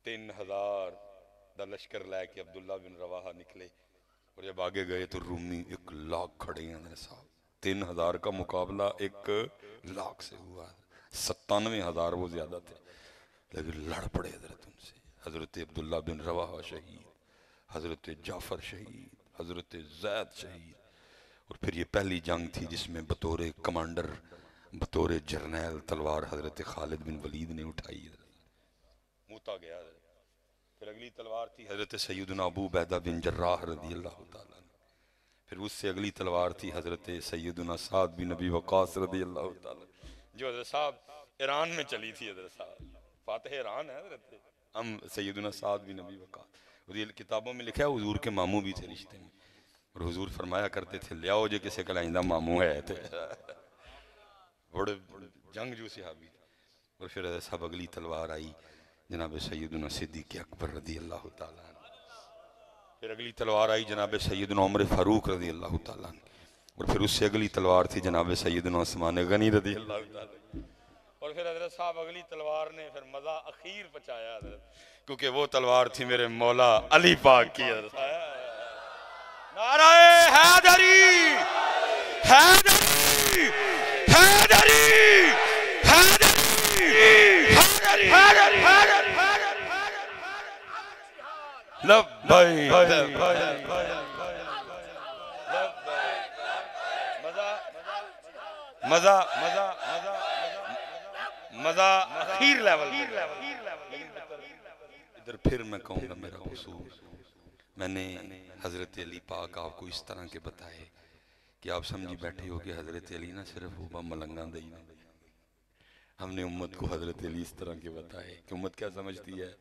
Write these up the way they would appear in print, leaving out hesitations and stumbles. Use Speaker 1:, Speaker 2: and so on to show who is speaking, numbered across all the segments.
Speaker 1: 3000 دا لشکر لے کے عبداللہ بن رواحہ نکلے، اور جب آگے گئے تو رومی 1,00,000 کھڑے ہیں میرے صاحب. 3000 کا مقابلہ 1,00,000 سے ہوا. 97,000 وہ زیادہ تھے لیکن لڑ پڑے حضرت ان سے. حضرت عبداللہ بن رواحہ شہید، حضرت جعفر شہید، حضرت زید شہید. اور پھر یہ پہلی جنگ تھی جس میں بطور کمانڈر، بطور جرنیل تلوار حضرت خالد بن ولید نے اٹھائی. موتا گیا. پھر اگلی تلوار تھی حضرت سیدنا ابو عبیدہ بن جراح رضی اللہ تعالیٰ. پھر اس سے اگلی تلوار تھی حضرت سیدنا سعد بن نبی وقاص رضی اللہ تعالیٰ، جو حضرت صاحب ایران میں چلی تھی. حضرت صاحب فاتح ایران ہے حضرت ہم سیدنا سعد بن نبی وقاص. اور یہ کتابوں میں لکھا ہے حضور کے ماموں بھی تھے رشتے میں، اور حضور فرمایا کرتے تھے لے آؤ جے کسی کا آئندہ ماموں ہے تھے. بڑے جنگجو صحابی. اور پھر حضرت صاحب اگلی تلوار آئی جناب سیدنا صدیق اکبر رضی اللہ تعالیٰ عنہ. پھر اگلی تلوار آئی جناب سیدنا عمر فاروق رضی اللہ تعالیٰ عنہ. اور پھر اس سے اگلی تلوار تھی جناب سیدنا عثمان غنی رضی اللہ تعالیٰ. اور پھر حضرت صاحب اگلی تلوار نے پھر مزہ اخیر پچایا حضرت، کیونکہ وہ تلوار تھی میرے مولا علی پاک کی. حضرت نعرہ حیدری حیدری حیدری حیدری حیدری لبیک لبیک مزہ مزہ مزہ اخیر لیول. ادھر پھر میں کہوں گا میرا قصور، میں نے حضرت علی پاک آپ کو اس طرح کے بتائے کہ آپ سمجھی بیٹھے ہو کہ حضرت علی نہ صرف وہ ملنگاں دئی نہیں. ہم نے امت کو حضرت علی اس طرح کے بتائے کہ امت کیا سمجھتی ہے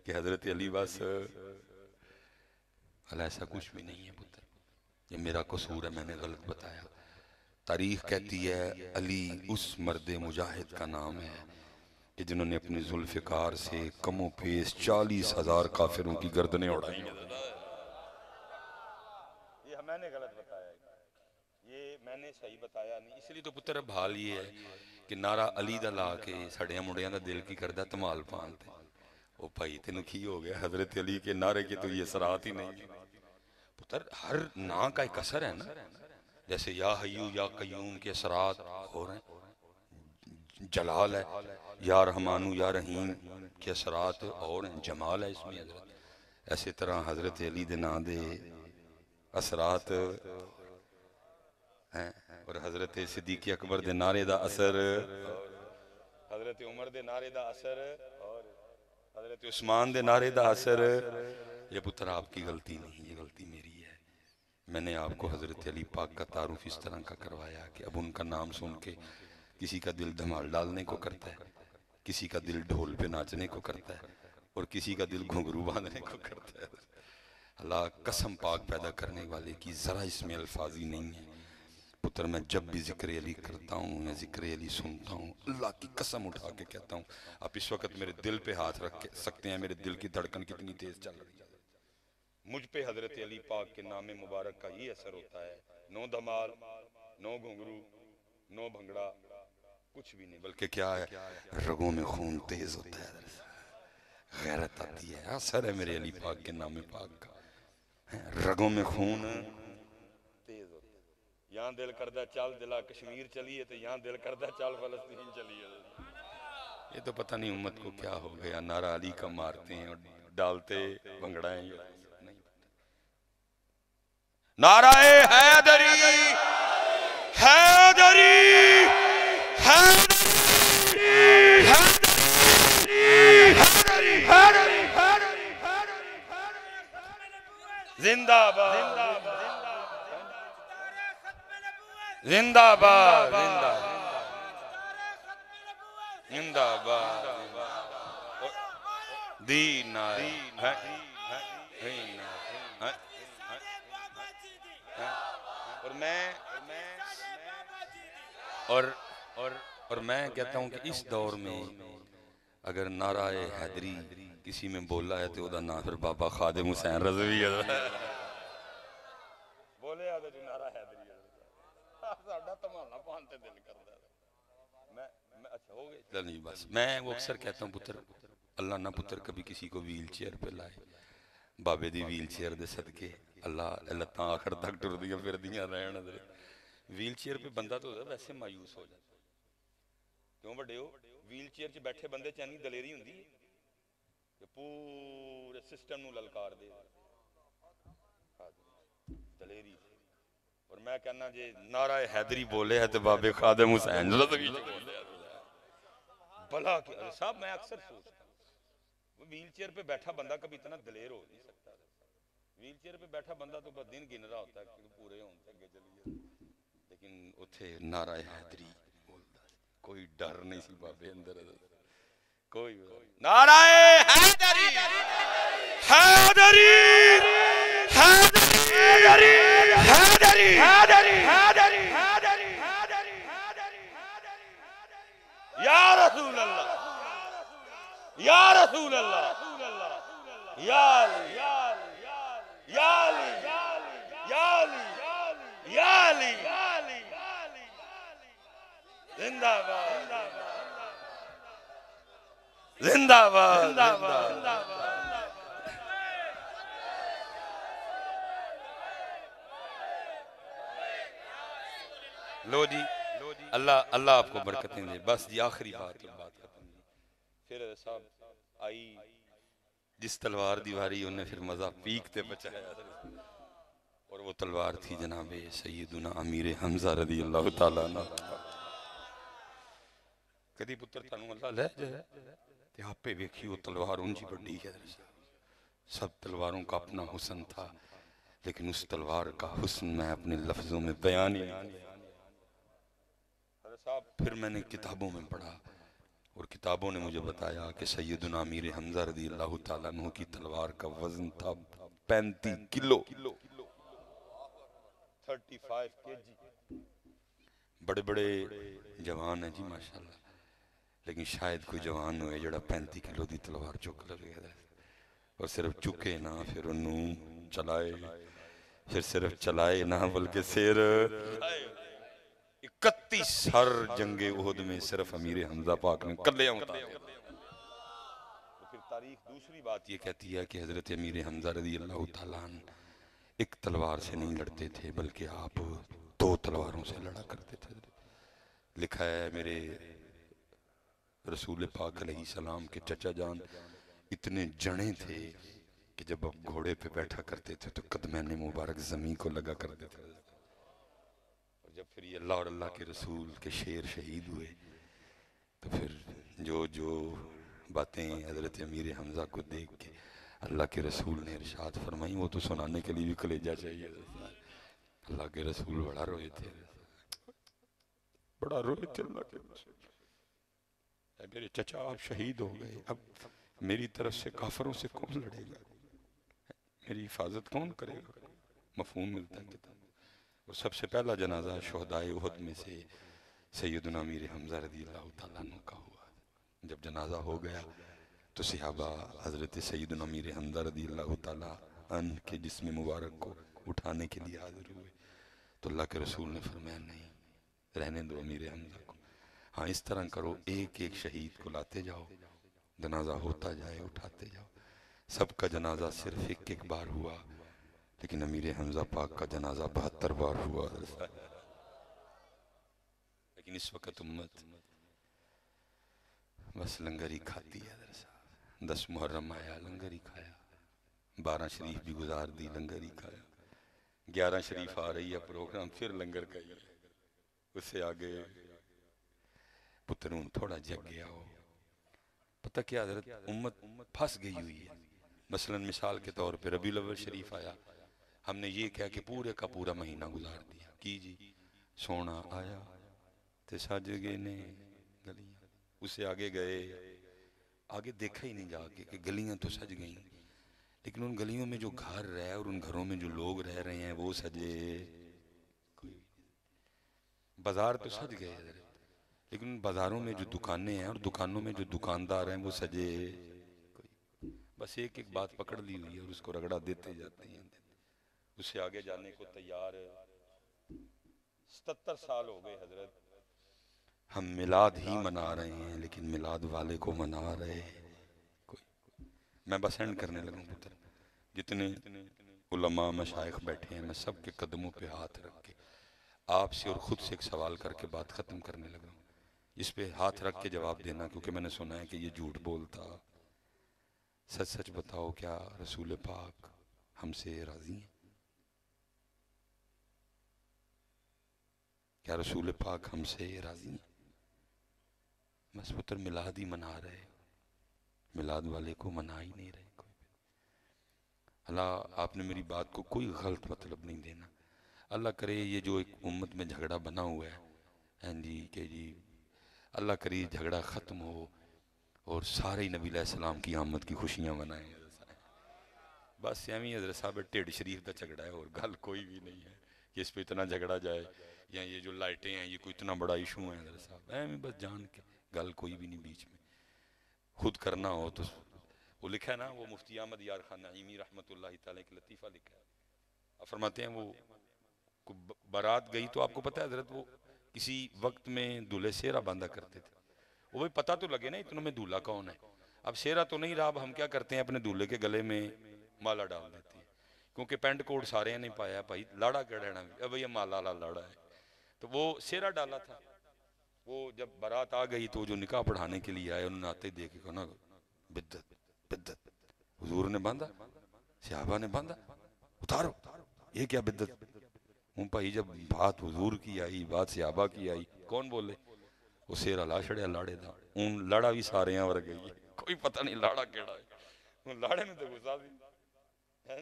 Speaker 1: کہ حضرت علی بس ایسا کچھ بھی نہیں ہے. پتر یہ میرا قصور ہے، میں نے غلط بتایا. تاریخ کہتی ہے علی اس مرد مجاہد کا نام ہے کہ جنہوں نے اپنی ذوالفقار سے کم و پیش 40,000 کافروں کی گردنیں اڑائی. یہ میں نے غلط بتایا، یہ میں نے صحیح بتایا نہیں. اس لیے تو پتر اب حال یہ ہے کہ نعرہ علی دا لا کے سڑیاں مڑیاں دا دل کی کردہ تمال پانتے. او بھائی تینوں کی ہو گیا حضرت علی کے نعرے کی تو یہ اثرات ہی نہیں. پتر ہر نا کا ایک اثر ہے نا، جیسے یا حیو یا قیوم کے اثرات ہو رہے ہیں، جلال ہے. یا رحمانو یا رحیم کے اثرات اور ہیں، جمال ہے اس میں حضرت. ایسے طرح حضرت علی دے نا دے اثرات ہیں، اور حضرت صدیق اکبر دے نعرے دا اثر، حضرت عمر دے نعرے دا اثر، اور حضرت عثمان دے نعرے دا اثر. یہ پتر آپ کی غلطی نہیں، یہ غلطی میری ہے. میں نے آپ کو حضرت علی پاک کا تعارف اس طرح کا کروایا کہ اب ان کا نام سن کے کسی کا دل دھمال ڈالنے کو کرتا ہے، کسی کا دل ڈھول پہ ناچنے کو کرتا ہے، اور کسی کا دل گھنگرو باندھنے کو کرتا ہے. اللہ قسم پاک پیدا کرنے والے کی ذرا اس میں الفاظی نہیں ہے. پتر میں جب بھی ذکر علی کرتا ہوں، میں ذکر علی سنتا ہوں، اللہ کی قسم اٹھا کے کہتا ہوں آپ اس وقت میرے دل پہ ہاتھ رکھ سکتے ہیں میرے دل کی دھڑکن کتنی تیز چل رہی ہے. مجھ پہ حضرت علی پاک کے نام مبارک کا یہ اثر ہوتا ہے. نو دھمال، نو گھنگرو، نو بھنگڑا، کچھ بھی نہیں، بلکہ کیا ہے رگوں میں خون تیز ہوتا ہے، غیرت آتی ہے. اثر ہے میرے علی پاک کے نام پاک کا، رگوں میں خون تیز ہوتا ہے. یہاں دل کردہ چل دلا کشمیر چلیے تو یہاں دل کردہ چل فلسطین چلیے. یہ تو پتہ نہیں امت کو کیا ہو گیا، نعرہ علی کا مارتے ہیں اور ڈالتے بھنگڑائیں. نعرہ حیدری حیدری حیدری حیدری زندہ باد زندہ باد زندہ باد دین اور میں کہتا ہوں کہ اس دور میں اگر نعرہ حیدری کسی میں بولا ہے تو دا نام پھر بابا خادم حسین رضوی ہے. بولے آدھا جو نعرہ حیدری ہے ساڑھا تمہانا پانتے دل کر دا. اچھا ہو گئے نہیں بس میں وہ اکثر کہتا ہوں پتر اللہ نہ پتر کبھی کسی کو ویل چیئر پہ لائے، بابے دی ویل چیئر دے صدقے اللہ لتاں آخر تک ٹر دیاں پھر دیاں رہن۔ ویل چیئر پہ بندہ تو ویسے مایوس ہو جاتا، کیوں بڑے ہو؟ ویل چیئر چ بیٹھے بندے چانی دلیری ہوندی ہے کہ پورے سسٹم نو للکار دے دلیری۔ اور میں کہنا جے نعرہ حیدری بولے ہے تو بابے خادم حسین رضوی بولے ہے بلا کہ صاحب میں اکثر سوچتا ہوں ویل چیئر پہ بیٹھا بندہ کبھی اتنا دلیر ہو نہیں سکتا۔ ویل چیئر پہ بیٹھا بندہ تو بس دن گن رہا ہوتا ہے کہ پورے ہوتے ہیں چلیے، لیکن اتھے نعرہ حیدری بولتا ہے، کوئی ڈر نہیں سی بابے اندر، کوئی نعرہ حیدری حیدری حیدری حیدری حیدری حیدری یا رسول اللہ یا رسول اللہ یا علی یا علی یا علی یا علی زندہ باد زندہ باد۔ لو جی اللہ آپ کو برکتیں دے۔ بس جی آخری بات ختم جی۔ پھر صاحب آئی جس تلوار دیواری انہیں پھر مزہ پیک تے بچایا، اور وہ تلوار تھی جناب سیدنا امیر حمزہ رضی اللہ تعالیٰ عنہ۔ کدی پتر تانوں اللہ لے جائے تے آپ پہ ویکھی وہ تلوار انجی بڑی ہے۔ سب تلواروں کا اپنا حسن تھا، لیکن اس تلوار کا حسن میں اپنے لفظوں میں بیان ہی نہیں۔ حضرت صاحب پھر میں نے کتابوں میں پڑھا، اور کتابوں نے مجھے بتایا کہ سیدنا امیر حمزہ رضی اللہ تعالیٰ عنہ کی تلوار کا وزن تھا 35 کلو، 35 kg۔ بڑے بڑے جوان ہیں جی ماشاءاللہ، لیکن شاید کوئی جوان ہوئے جڑا 35 کلو دی تلوار چک لگے گا، اور صرف چکے نہ پھر انہوں چلائے، پھر صرف چلائے نہ بلکہ سیر 31 ہر جنگ احد میں صرف امیر حمزہ پاک نے کلے اتارے۔ تو پھر تاریخ دوسری بات یہ کہتی ہے کہ حضرت امیر حمزہ رضی اللہ تعالیٰ عنہ ایک تلوار سے نہیں لڑتے تھے، بلکہ آپ 2 تلواروں سے لڑا کرتے تھے۔ لکھا ہے میرے رسول پاک علیہ السلام کے چچا جان اتنے جنے تھے کہ جب آپ گھوڑے پہ بیٹھا کرتے تھے تو قدمین مبارک زمین کو لگا کرتے تھے، اور جب پھر یہ اللہ اور اللہ کے رسول کے شیر شہید ہوئے تو پھر جو باتیں حضرت امیر حمزہ کو دیکھ کے اللہ کے رسول نے ارشاد فرمائی وہ تو سنانے کے لیے بھی کلیجہ چاہیے۔ اللہ کے رسول بڑا روئے تھے، بڑا روئے تھے اللہ کے رسول۔ اے میرے چچا آپ شہید ہو گئے، اب میری طرف سے کافروں سے کون لڑے گا، میری حفاظت کون کرے گا؟ مفہوم ملتا ہے کتاب۔ اور سب سے پہلا جنازہ شہدائے احد میں سے سیدنا امیر حمزہ رضی اللہ تعالیٰ عنہ کا ہوا۔ جب جنازہ ہو گیا تو صحابہ حضرت سیدنا امیر حمزہ رضی اللہ تعالیٰ عنہ کے جسم مبارک کو اٹھانے کے لیے حاضر ہوئے، تو اللہ کے رسول نے فرمایا نہیں، رہنے دو امیر حمزہ کو، ہاں اس طرح کرو ایک ایک شہید کو لاتے جاؤ، جنازہ ہوتا جائے اٹھاتے جاؤ۔ سب کا جنازہ صرف ایک بار ہوا، لیکن امیر حمزہ پاک کا جنازہ 72 بار ہوا۔ لیکن اس وقت امت بس لنگر ہی کھاتی ہے۔ 10 محرم آیا لنگر ہی کھایا، 12 شریف بھی گزار دی لنگر ہی کھایا، 11 شریف آ رہی ہے پروگرام پھر لنگر کا ہی ہے، اس سے آگے پترون تھوڑا جگ گیا ہو۔ پتہ کیا حضرت امت پھنس گئی ہوئی ہے۔ مثلا مثال کے طور پہ ربیع الاول شریف آیا، ہم نے یہ کہا کہ پورے کا پورا مہینہ گزار دیا کی جی سونا آیا تے سج گئے نے گلیاں، اس سے آگے گئے، آگے دیکھا ہی نہیں جا کے کہ گلیاں تو سج گئیں، لیکن ان گلیوں میں جو گھر رہے اور ان گھروں میں جو لوگ رہ رہے ہیں وہ سجے کوئی۔ بازار تو سج گئے حضرت، لیکن ان بازاروں میں جو دکانیں ہیں اور دکانوں میں جو دکاندار ہیں وہ سجے کوئی۔ بس ایک ایک بات پکڑ لی ہوئی ہے اور اس کو رگڑا دیتے جاتے ہیں، اس سے آگے جانے کو تیار۔ 77 سال ہو گئے حضرت، ہم میلاد ہی منا رہے ہیں لیکن میلاد والے کو منا رہے میں بس اینڈ کرنے لگا ہوں پتر، جتنے علماء مشائخ بیٹھے ہیں میں سب کے قدموں پہ ہاتھ رکھ کے آپ سے اور خود سے ایک سوال کر کے بات ختم کرنے لگا ہوں، اس پہ ہاتھ رکھ کے جواب دینا، کیونکہ میں نے سنا ہے کہ یہ جھوٹ بولتا۔ سچ سچ بتاؤ، کیا رسول پاک ہم سے راضی ہیں؟ کیا رسول پاک ہم سے راضی ہیں؟ بس پتر میلاد ہی منا رہے، میلاد والے کو منا ہی نہیں رہے کوئی۔ اللہ آپ نے میری بات کو کوئی غلط مطلب نہیں دینا۔ اللہ کرے یہ جو ایک امت میں جھگڑا بنا ہوا ہے جی کہ جی اللہ کرے جھگڑا ختم ہو اور سارے نبی علیہ السلام کی آمد کی خوشیاں منائیں۔ بس یہی حضرت صاحب ٹیڑھ شریف دا جھگڑا ہے اور گل کوئی بھی نہیں ہے کہ اس پہ اتنا جھگڑا جائے، یا یہ جو لائٹیں ہیں یہ کوئی اتنا بڑا ایشو ہے حضرت صاحب، ایویں بس جان کے گل کوئی بھی نہیں بیچ میں۔ خود کرنا ہو تو وہ لکھا ہے نا، وہ مفتی احمد یار خان نعیمی رحمۃ اللہ تعالیٰ کی لطیفہ لکھا ہے، فرماتے ہیں وہ بارات گئی تو آپ کو پتہ ہے حضرت وہ کسی وقت میں دولہے سیرا باندھا کرتے تھے، وہ بھی پتہ تو لگے نا اتنوں میں دولہا کون ہے۔ اب سیرا تو نہیں رہا، اب ہم کیا کرتے ہیں اپنے دولہے کے گلے میں مالا ڈال دیتے ہیں، کیونکہ پینٹ کوٹ سارے نہیں پایا بھائی، لاڑا کیا رہنا اب بھئی مالا لاڑا ہے، تو وہ سیرا ڈالا تھا۔ وہ جب بارات آ گئی تو جو نکاح پڑھانے کے لیے آئے انہوں نے آتے دیکھ کے کہا نا بدت بدت، حضور نے باندھا، صحابہ نے باندھا، اتارو یہ کیا بدت۔ ہوں بھائی جب بات حضور کی آئی، بات صحابہ کی آئی، کون بولے؟ وہ سیرا لا چھڑیا لاڑے دا، اون لاڑا بھی سارے ہیں ور گئی، کوئی پتہ نہیں لاڑا کیڑا ہے، اون لاڑے نے تو غصہ سی،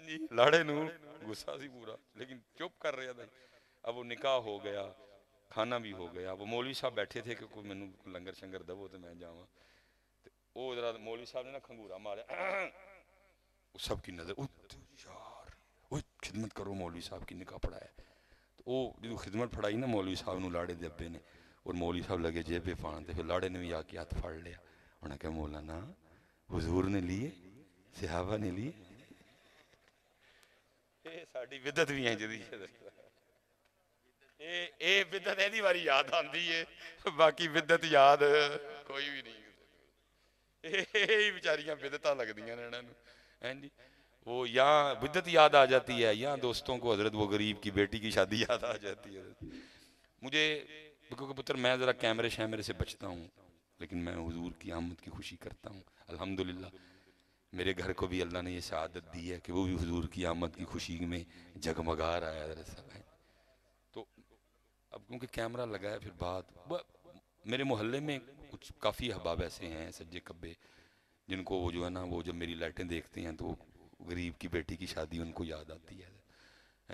Speaker 1: جی لاڑے نو غصہ سی پورا، لیکن چپ کر رہا تھا۔ اب وہ نکاح ہو گیا، کھانا بھی ہو گیا، وہ مولوی صاحب بیٹھے تھے کہ کوئی مینوں لنگر شنگر دو تو میں جاواں، وہ ذرا مولوی صاحب نے نا کھنگورا ماریا، سب کی نظر یار خدمت کرو، مولوی صاحب کی نکاح پڑھایا، تو وہ جو خدمت پڑھائی نا مولوی صاحب نو لاڑے دے ابے نے، اور مولوی صاحب لگے جیب پہ پان تے پھر لاڑے نے بھی آ کے ہاتھ پھاڑ لیا، انہوں نے کہا مولانا حضور نے لیے، صحابہ نے لیے، اے ساڈی بدت بھی ہیں جدی اے بدت ایدی واری یاد آندی ہے، باقی بدت یاد کوئی بھی نہیں، اے بیچاریاں بدتاں لگدیاں نے انہاں نوں جی، وہ یہاں بدت یاد آ جاتی ہے، یہاں دوستوں کو حضرت وہ غریب کی بیٹی کی شادی یاد آ جاتی ہے۔ مجھے کیونکہ پتر میں ذرا کیمرے شیمرے سے بچتا ہوں، لیکن میں حضور کی آمد کی خوشی کرتا ہوں الحمدللہ۔ میرے گھر کو بھی اللہ نے یہ سعادت دی ہے کہ وہ بھی حضور کی آمد کی خوشی میں جگمگا رہا ہے حضرت صاحب۔ تو اب کیونکہ کیمرہ لگا ہے، پھر بات میرے محلے میں کچھ کافی احباب ایسے ہیں سجے کبے جن کو وہ جو ہے نا وہ جب میری لائٹیں دیکھتے ہیں تو غریب کی بیٹی کی شادی ان کو یاد آتی ہے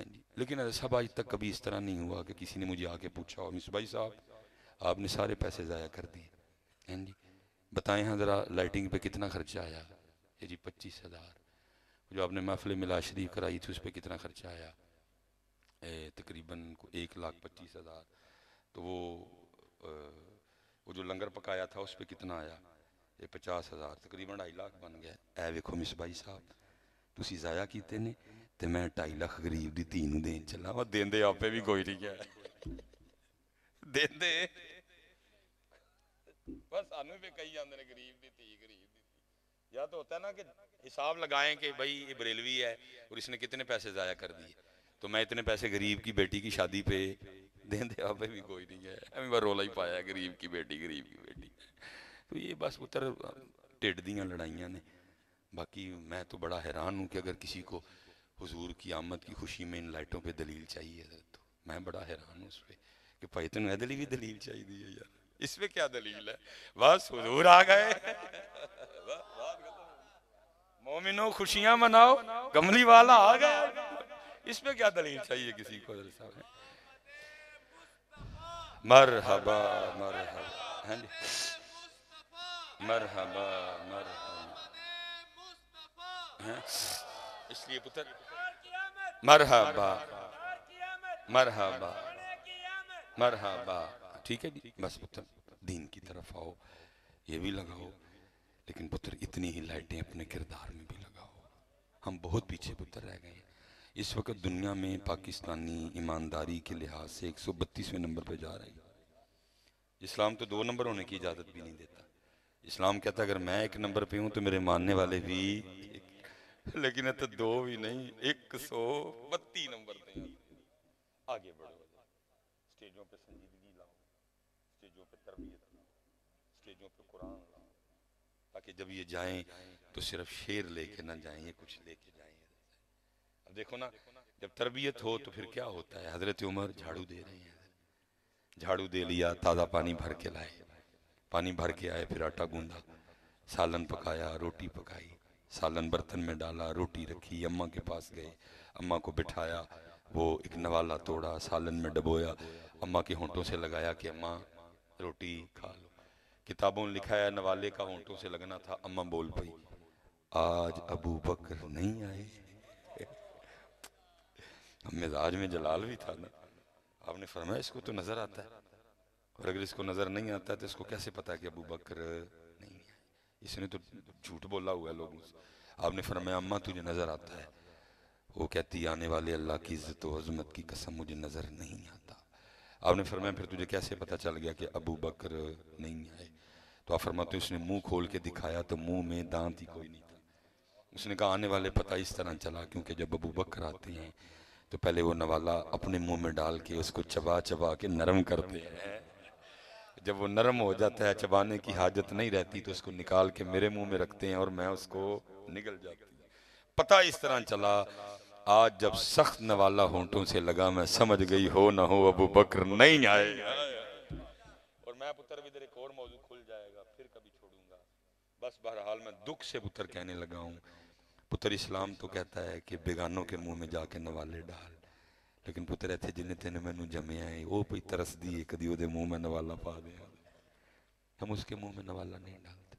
Speaker 1: جی۔ لیکن حضرت صاحب آج تک کبھی اس طرح نہیں ہوا کہ کسی نے مجھے آ کے پوچھا ہو مصباح صاحب آپ نے سارے پیسے ضائع کر دیے جی، بتائیں ہاں ذرا لائٹنگ پہ کتنا خرچہ آیا؟ یہ جی 25,000۔ جو آپ نے محفل میلاد شریف کرائی تھی اس پہ کتنا خرچہ آیا؟ تقریباً 1,25,000۔ تو وہ جو لنگر پکایا تھا اس پہ کتنا آیا؟ یہ 50,000، تقریباً 2.5 لاکھ بن گیا۔ اے ویکھو مصباح صاحب تسی ضائع کیتے نے تے میں 2.5 لاکھ غریب دی تھی نوں دین چلا، وہ دیندے آپے بھی کوئی نہیں ہے دیندے بس سانو پہ کئی جاندے نے غریب دی تھی غریب دی تھی، یا تو ہوتا ہے نا کہ حساب لگائیں کہ بھائی یہ بریلوی ہے اور اس نے کتنے پیسے ضائع کر دیے، تو میں اتنے پیسے غریب کی بیٹی کی شادی پہ دیندے آپے بھی کوئی نہیں ہے، ہمیں بار رولا ہی پایا ہے غریب کی بیٹی غریب کی بیٹی۔ تو یہ بس اتر ٹیڑھ دیاں لڑائیاں نے، باقی میں تو بڑا حیران ہوں کہ اگر کسی کو حضور کی آمد کی خوشی میں ان لائٹوں پہ دلیل چاہیے تو میں بڑا حیران ہوں اس پہ کہ بھائی تنوں ایدلی بھی دلیل چاہیے دی ہے یار، اس پہ کیا دلیل ہے؟ بس حضور آ گئے، مومنوں خوشیاں مناؤ، کملی والا آ گیا، اس پہ کیا دلیل چاہیے کسی کو؟ حضرت صاحب مرحبا مرحبا مرحبا مرحبا، اس لیے پتر مرحبا مرحبا مرحبا، ٹھیک ہے جی، بس پتر دین کی طرف آؤ، یہ بھی لگاؤ، لیکن پتر اتنی ہی لائٹیں اپنے کردار میں بھی لگاؤ۔ ہم بہت پیچھے پتر رہ گئے ہیں اس وقت دنیا میں، پاکستانی ایمانداری کے لحاظ سے 132ویں نمبر پہ جا رہے ہیں۔ اسلام تو 2 نمبر ہونے کی اجازت بھی نہیں دیتا، اسلام کہتا ہے اگر میں ایک نمبر پہ ہوں تو میرے ماننے والے بھی لیکن ہے تو دو بھی نہیں 132 نمبر پہ ہیں۔ آگے بڑھو، سٹیجوں پہ سنجیدگی لاؤ، سٹیجوں پہ تربیت لاؤ، سٹیجوں پہ قرآن لاؤ، تاکہ جب یہ جائیں تو صرف شعر لے کے نہ جائیں، یہ کچھ لے کے جائیں۔ اب دیکھو نا، جب تربیت ہو تو پھر کیا ہوتا ہے؟ حضرت عمر جھاڑو دے رہے ہیں، جھاڑو دے لیا، تازہ پانی بھر کے لائے، پانی بھر کے آئے، پھر آٹا گوندا، سالن پکایا، روٹی پکائی، سالن برتن میں ڈالا، روٹی رکھی، اماں کے پاس گئے، اماں کو بٹھایا، وہ ایک نوالا توڑا، سالن میں ڈبویا، اماں کے ہونٹوں سے لگایا کہ اماں روٹی کھا لو۔ کتابوں میں لکھا ہے نوالے کا ہونٹوں سے لگنا تھا، اماں بول پئی آج ابو بکر نہیں آئے۔ اب مزاج میں جلال بھی تھا نا، آپ نے فرمایا اس کو تو نظر آتا ہے، اور اگر اس کو نظر نہیں آتا ہے تو اس کو کیسے پتا ہے کہ ابو بکر نہیں ہے؟ اس نے تو جھوٹ بولا ہوا ہے لوگوں سے۔ آپ نے فرمایا اماں تجھے نظر آتا ہے؟ وہ کہتی آنے والے اللہ کی عزت و عظمت کی قسم مجھے نظر نہیں آتا۔ آپ نے فرمایا پھر تجھے کیسے پتا چل گیا کہ ابو بکر نہیں آئے؟ تو آپ فرماتے ہیں اس نے منہ کھول کے دکھایا تو منہ میں دانت ہی کوئی نہیں تھا۔ اس نے کہا آنے والے پتہ اس طرح چلا کیونکہ جب ابو بکر آتے ہیں تو پہلے وہ نوالا اپنے منہ میں ڈال کے اس کو چبا چبا کے نرم کرتے ہیں، جب وہ نرم ہو جاتا ہے چبانے کی حاجت نہیں رہتی تو اس کو نکال کے میرے منہ میں رکھتے ہیں اور میں اس کو نگل جاتی ہوں۔ پتہ اس طرح چلا آج جب سخت نوالا ہونٹوں سے لگا میں سمجھ گئی ہو نہ ہو ابو بکر نہیں آئے۔ اور میں پتر بھی ایک اور موضوع کھل جائے گا پھر کبھی چھوڑوں گا، بس بہرحال میں دکھ سے پتر کہنے لگا ہوں۔ پتر اسلام تو کہتا ہے کہ بیگانوں کے منہ میں جا کے نوالے ڈال، لیکن پتر ایتھے جنہیں تینے میں نو جمعے آئے وہ پئی ترس دیئے کدی وہ دے منہ میں نوالا پا دیں، ہم اس کے منہ میں نوالا نہیں ڈالتے۔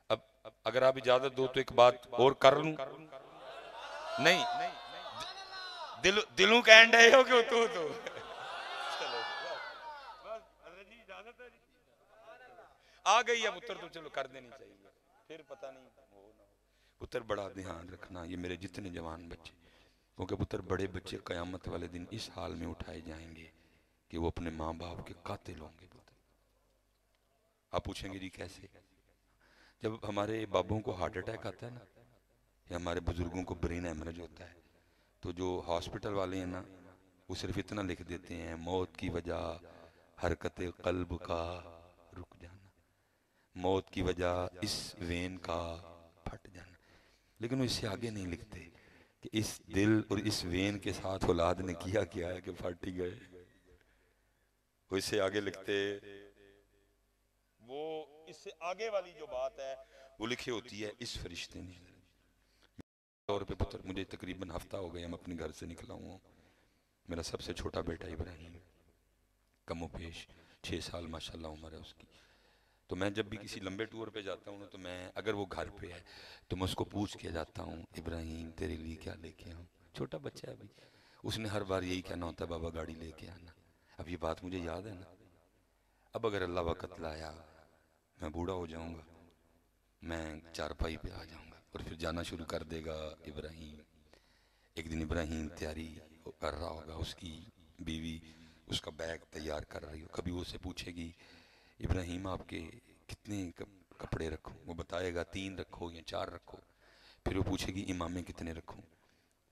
Speaker 1: اب اگر آپ اجازت دو تو ایک بات اور کر لوں؟ نہیں دلوں کہن ڈے ہو کہ تو چلو بس حضرت جی اجازت ہے جی، آ گئی ہے پتر تو چلو کر دینی چاہیے، پھر پتہ نہیں ہو نہ ہو۔ پتر بڑا دھیان رکھنا، یہ میرے جتنے جوان بچے، کیونکہ پتر بڑے بچے قیامت والے دن اس حال میں اٹھائے جائیں گے کہ وہ اپنے ماں باپ کے قاتل ہوں گے۔ پتر آپ پوچھیں گے جی کیسے؟ جب ہمارے بابوں کو ہارٹ اٹیک آتا ہے نا، یا ہمارے بزرگوں کو برین ایمرج ہوتا ہے، تو جو ہاسپٹل والے ہیں نا وہ صرف اتنا لکھ دیتے ہیں موت کی وجہ حرکت قلب کا رک جانا، موت کی وجہ اس وین کا پھٹ جانا، لیکن وہ اس سے آگے نہیں لکھتے کہ اس دل اور اس وین کے ساتھ اولاد نے کیا کیا ہے کہ پھٹ ہی گئے۔ وہ اس سے آگے لکھتے، وہ اس سے آگے والی جو بات ہے وہ لکھی ہوتی ہے اس فرشتے نے۔ طور پہ پتر مجھے تقریباً ہفتہ ہو گیا میں اپنے گھر سے نکلا ہوں، میرا سب سے چھوٹا بیٹا ابراہیم، کم و بیش 6 سال ماشاءاللہ عمر ہے اس کی۔ تو میں جب بھی کسی لمبے ٹور پہ جاتا ہوں تو میں اگر وہ گھر پہ ہے تو میں اس کو پوچھ کے جاتا ہوں ابراہیم تیرے لیے کیا لے کے آؤں؟ چھوٹا بچہ ہے ابھی، اس نے ہر بار یہی کہنا ہوتا ہے بابا گاڑی لے کے آنا۔ اب یہ بات مجھے یاد ہے نا، اب اگر اللہ وقت لایا میں بوڑھا ہو جاؤں گا، میں چارپائی پہ آ جاؤں گا اور پھر جانا شروع کر دے گا ابراہیم۔ ایک دن ابراہیم تیاری کر رہا ہوگا، اس کی بیوی اس کا بیگ تیار کر رہی ہو، کبھی وہ اسے پوچھے گی ابراہیم آپ کے کتنے کپڑے رکھوں؟ وہ بتائے گا 3 رکھو یا 4 رکھو۔ پھر وہ پوچھے گی امامے کتنے رکھوں؟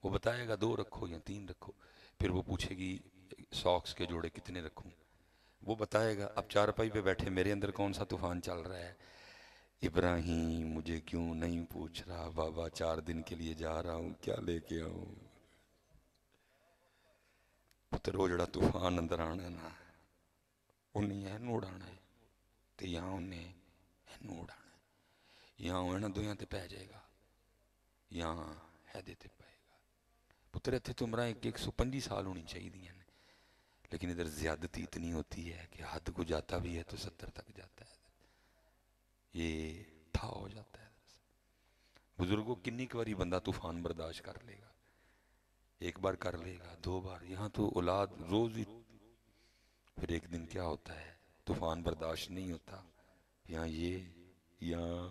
Speaker 1: وہ بتائے گا 2 رکھو یا 3 رکھو۔ پھر وہ پوچھے گی ساکس کے جوڑے کتنے رکھوں؟ وہ بتائے گا۔ اب چارپائی پہ بیٹھے میرے اندر کون سا طوفان چل رہا ہے؟ ابراہیم مجھے کیوں نہیں پوچھ رہا بابا، 4 دن کے لیے جا رہا ہوں کیا لے کے آؤں؟ پتر وہ جڑا طوفان اندر آنا ہے نا انہیں اینو اڑانا ہے، تو یہاں انہیں اینو اڑانا ہے، یہاں انہیں دویاں تے پہ جائے گا، یہاں حیدے تے پائے گا۔ پتر اتھے تو عمرہ 125 سال ہونی چاہیے دیا نے، لیکن ادھر زیادتی اتنی ہوتی ہے کہ حد کو جاتا بھی ہے تو 70 تک جاتا ہے، یہ تھا ہو جاتا ہے۔ بزرگوں کنی کواری بندہ طوفان برداشت کر لے گا؟ ایک بار کر لے گا، 2 بار، یہاں تو اولاد روز ہی۔ پھر ایک دن کیا ہوتا ہے، طوفان برداشت نہیں ہوتا، یہاں یہ، یہاں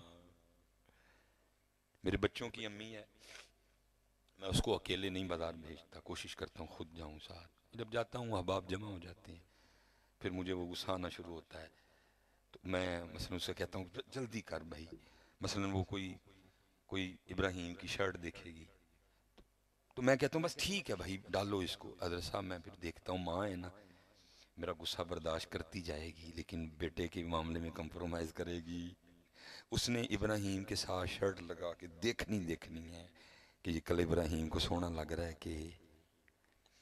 Speaker 1: میرے بچوں کی امی ہے، میں اس کو اکیلے نہیں بازار بھیجتا، کوشش کرتا ہوں خود جاؤں ساتھ۔ جب جاتا ہوں احباب جمع ہو جاتے ہیں، پھر مجھے وہ غصہ آنا شروع ہوتا ہے، تو میں مثلا اسے کہتا ہوں جلدی کر بھائی، مثلا وہ کوئی ابراہیم کی شرٹ دیکھے گی تو میں کہتا ہوں بس ٹھیک ہے بھائی ڈالو اس کو، حضرت صاحب میں پھر دیکھتا ہوں ماں ہے نا، میرا غصہ برداشت کرتی جائے گی لیکن بیٹے کے معاملے میں کمپرومائز کرے گی۔ اس نے ابراہیم کے ساتھ شرٹ لگا کے دیکھنی ہے کہ یہ کل ابراہیم کو سونا لگ رہا ہے کہ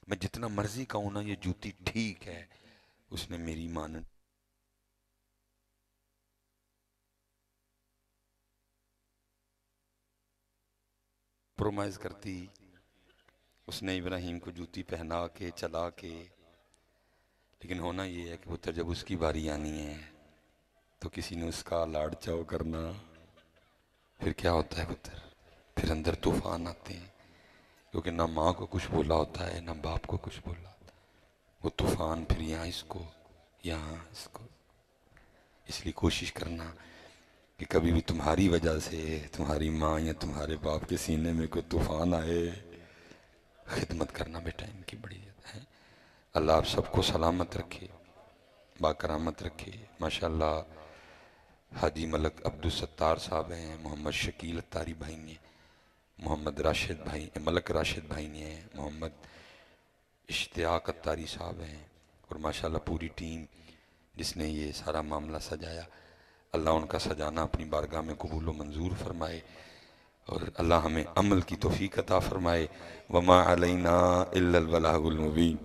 Speaker 1: میں جتنا مرضی کہوں نا یہ جوتی ٹھیک ہے، اس نے میری مان کمپرومائز کرتی، اس نے ابراہیم کو جوتی پہنا کے چلا کے، لیکن ہونا یہ ہے کہ پتر جب اس کی باری آنی ہے تو کسی نے اس کا لاڑ چاؤ کرنا، پھر کیا ہوتا ہے پتر، پھر اندر طوفان آتے ہیں، کیونکہ نہ ماں کو کچھ بولا ہوتا ہے نہ باپ کو کچھ بولا ہوتا ہے، وہ طوفان پھر یہاں اس کو یہاں اس کو۔ اس لیے کوشش کرنا کہ کبھی بھی تمہاری وجہ سے تمہاری ماں یا تمہارے باپ کے سینے میں کوئی طوفان آئے، خدمت کرنا بیٹا ان کی بڑی ہے۔ اللہ آپ سب کو سلامت رکھے، باکرامت رکھے۔ ماشاءاللہ حاجی ملک عبدالستار صاحب ہیں، محمد شکیل اتاری بھائی نے، محمد راشد بھائی، ملک راشد بھائی نے، محمد اشتیاق اتاری صاحب ہیں، اور ماشاءاللہ پوری ٹیم جس نے یہ سارا معاملہ سجایا۔ اللہ ان کا سجانا اپنی بارگاہ میں قبول و منظور فرمائے، اور اللہ ہمیں عمل کی توفیق عطا فرمائے۔ وما علینا الا البلاغ المبین۔